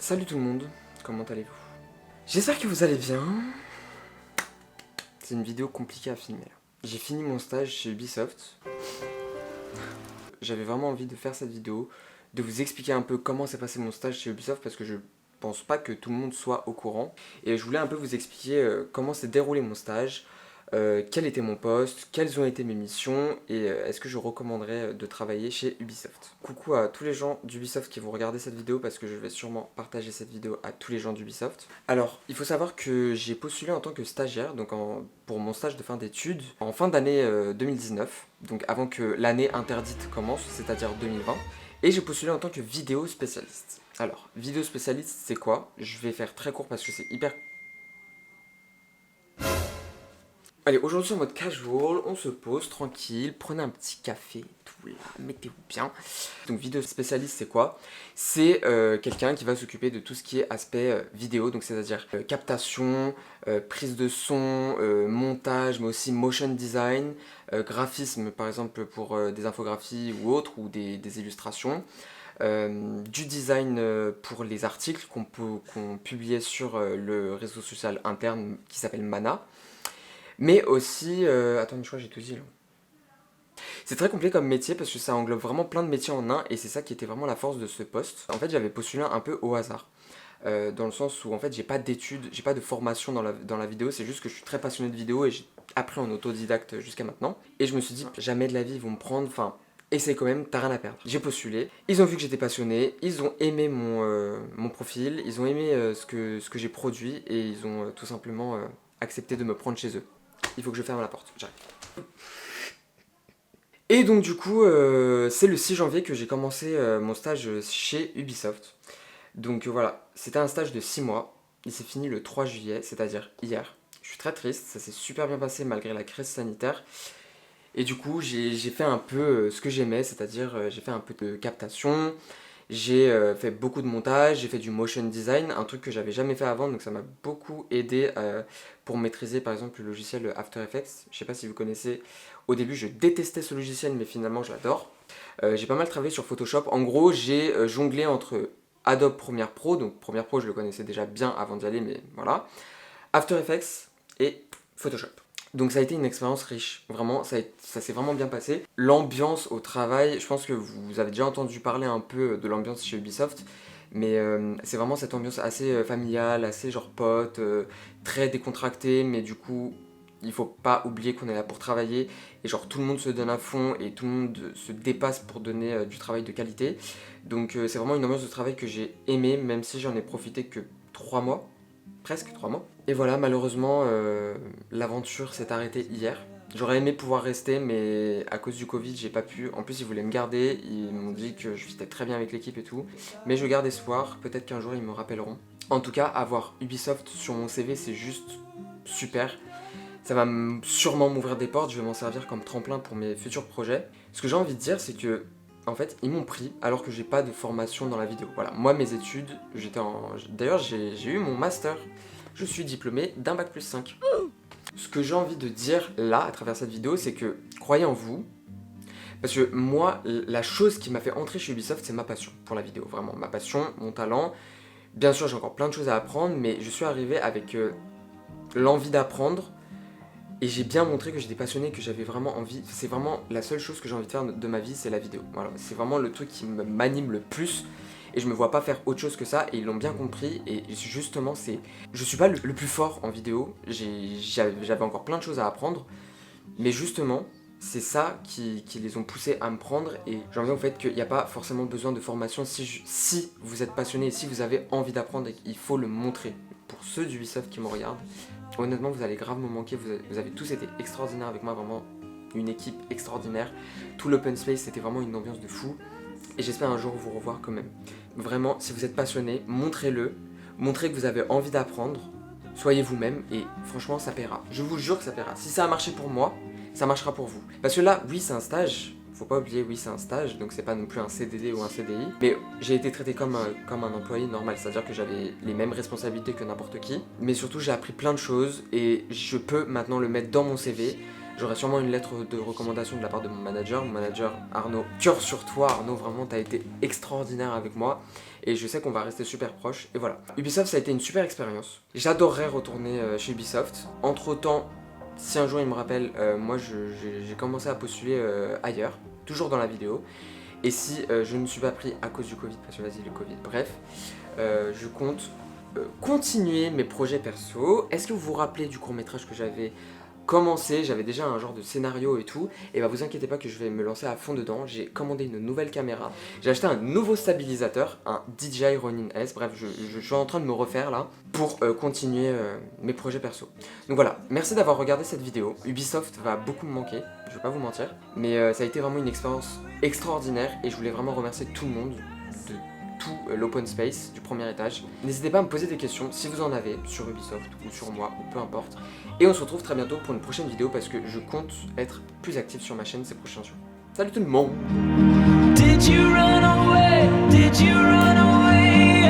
Salut tout le monde, comment allez-vous? J'espère que vous allez bien. C'est une vidéo compliquée à filmer là. J'ai fini mon stage chez Ubisoft. J'avais vraiment envie de faire cette vidéo, de vous expliquer un peu comment s'est passé mon stage chez Ubisoft parce que je pense pas que tout le monde soit au courant. Et je voulais un peu vous expliquer comment s'est déroulé mon stage, quel était mon poste, quelles ont été mes missions et est-ce que je recommanderais de travailler chez Ubisoft. Coucou à tous les gens d'Ubisoft qui vont regarder cette vidéo parce que je vais sûrement partager cette vidéo à tous les gens d'Ubisoft. Alors, il faut savoir que j'ai postulé en tant que stagiaire, donc pour mon stage de fin d'études, en fin d'année 2019, donc avant que l'année interdite commence, c'est-à-dire 2020, et j'ai postulé en tant que vidéo spécialiste. Alors, vidéo spécialiste, c'est quoi? Je vais faire très court parce que c'est hyper... Allez, aujourd'hui en mode casual, on se pose tranquille, prenez un petit café, tout là, mettez-vous bien. Donc vidéo spécialiste c'est quoi? C'est quelqu'un qui va s'occuper de tout ce qui est aspect vidéo, donc c'est-à-dire captation, prise de son, montage, mais aussi motion design, graphisme par exemple pour des infographies ou autres, ou des illustrations. Du design pour les articles qu'on publiait sur le réseau social interne qui s'appelle Mana. Mais aussi, attends, je crois que j'ai tout dit là. C'est très complet comme métier parce que ça englobe vraiment plein de métiers en un et c'est ça qui était vraiment la force de ce poste. En fait, j'avais postulé un peu au hasard. Dans le sens où en fait j'ai pas d'études, j'ai pas de formation dans la vidéo, c'est juste que je suis très passionné de vidéo et j'ai appris en autodidacte jusqu'à maintenant. Et je me suis dit, jamais de la vie ils vont me prendre, enfin, essaye quand même, t'as rien à perdre. J'ai postulé, ils ont vu que j'étais passionné, ils ont aimé mon profil, ils ont aimé ce que j'ai produit et ils ont tout simplement accepté de me prendre chez eux. Il faut que je ferme la porte, j'arrive. Et donc du coup, c'est le 6 janvier que j'ai commencé mon stage chez Ubisoft. Donc voilà, c'était un stage de 6 mois. Il s'est fini le 3 juillet, c'est-à-dire hier. Je suis très triste, ça s'est super bien passé malgré la crise sanitaire. Et du coup, j'ai fait un peu ce que j'aimais, c'est-à-dire j'ai fait un peu de captation, j'ai fait beaucoup de montage, j'ai fait du motion design, un truc que j'avais jamais fait avant, donc ça m'a beaucoup aidé pour maîtriser par exemple le logiciel After Effects. Je sais pas si vous connaissez, au début je détestais ce logiciel, mais finalement je l'adore. J'ai pas mal travaillé sur Photoshop. En gros, j'ai jonglé entre Adobe Premiere Pro, donc Premiere Pro je le connaissais déjà bien avant d'y aller, mais voilà, After Effects et Photoshop. Donc ça a été une expérience riche, vraiment, ça s'est vraiment bien passé. L'ambiance au travail, je pense que vous avez déjà entendu parler un peu de l'ambiance chez Ubisoft, mais c'est vraiment cette ambiance assez familiale, assez genre pote, très décontractée, mais du coup, il faut pas oublier qu'on est là pour travailler, et genre tout le monde se donne à fond, et tout le monde se dépasse pour donner du travail de qualité. Donc c'est vraiment une ambiance de travail que j'ai aimée, même si j'en ai profité que 3 mois. Presque 3 mois. Et voilà, malheureusement, l'aventure s'est arrêtée hier. J'aurais aimé pouvoir rester, mais à cause du Covid, j'ai pas pu. En plus, ils voulaient me garder, ils m'ont dit que je fitais très bien avec l'équipe et tout. Mais je garde espoir, peut-être qu'un jour ils me rappelleront. En tout cas, avoir Ubisoft sur mon CV, c'est juste super. Ça va sûrement m'ouvrir des portes, je vais m'en servir comme tremplin pour mes futurs projets. Ce que j'ai envie de dire, c'est que en fait, ils m'ont pris alors que j'ai pas de formation dans la vidéo. Voilà, moi mes études, d'ailleurs, j'ai eu mon master. Je suis diplômé d'un bac plus 5. Ce que j'ai envie de dire là, à travers cette vidéo, c'est que croyez en vous. Parce que moi, la chose qui m'a fait entrer chez Ubisoft, c'est ma passion pour la vidéo. Vraiment, ma passion, mon talent. Bien sûr, j'ai encore plein de choses à apprendre, mais je suis arrivé avec l'envie d'apprendre. Et j'ai bien montré que j'étais passionné, que j'avais vraiment envie. C'est vraiment la seule chose que j'ai envie de faire de ma vie, c'est la vidéo. Voilà, c'est vraiment le truc qui m'anime le plus. Et je me vois pas faire autre chose que ça. Et ils l'ont bien compris. Et justement, je suis pas le plus fort en vidéo. J'avais encore plein de choses à apprendre. Mais justement, c'est ça qui les ont poussés à me prendre. Et j'en viens au fait qu'il n'y a pas forcément besoin de formation si vous êtes passionné et si vous avez envie d'apprendre. Il faut le montrer. Pour ceux d'Ubisoft qui me regardent, honnêtement, vous allez grave me manquer. Vous avez tous été extraordinaires avec moi, vraiment une équipe extraordinaire. Tout l'open space, c'était vraiment une ambiance de fou. Et j'espère un jour vous revoir quand même. Vraiment, si vous êtes passionné, montrez-le. Montrez que vous avez envie d'apprendre. Soyez vous-même et franchement, ça paiera. Je vous jure que ça paiera. Si ça a marché pour moi, ça marchera pour vous. Parce que là, oui, c'est un stage. Faut pas oublier, oui, c'est un stage, donc c'est pas non plus un CDD ou un CDI. Mais j'ai été traité comme un employé normal, c'est-à-dire que j'avais les mêmes responsabilités que n'importe qui. Mais surtout, j'ai appris plein de choses et je peux maintenant le mettre dans mon CV. J'aurai sûrement une lettre de recommandation de la part de mon manager Arnaud. Cœur sur toi Arnaud, vraiment t'as été extraordinaire avec moi et je sais qu'on va rester super proches et voilà. Ubisoft ça a été une super expérience. J'adorerais retourner chez Ubisoft. Entre temps, si un jour il me rappelle, moi j'ai commencé à postuler ailleurs, toujours dans la vidéo. Et si je ne suis pas pris à cause du Covid, parce que vas-y le Covid, bref, je compte continuer mes projets perso. Est-ce que vous vous rappelez du court-métrage que j'avais commencé? J'avais déjà un genre de scénario et tout. Et bah vous inquiétez pas que je vais me lancer à fond dedans. J'ai commandé une nouvelle caméra. J'ai acheté un nouveau stabilisateur, un DJI Ronin S. Bref, je suis en train de me refaire là pour continuer mes projets perso. Donc voilà, merci d'avoir regardé cette vidéo. Ubisoft va beaucoup me manquer, je vais pas vous mentir. Mais ça a été vraiment une expérience extraordinaire et je voulais vraiment remercier tout le monde de tout l'open space du premier étage. N'hésitez pas à me poser des questions si vous en avez sur Ubisoft ou sur moi ou peu importe. Et on se retrouve très bientôt pour une prochaine vidéo parce que je compte être plus actif sur ma chaîne ces prochains jours. Salut tout le monde! Did you run away? Did you run away?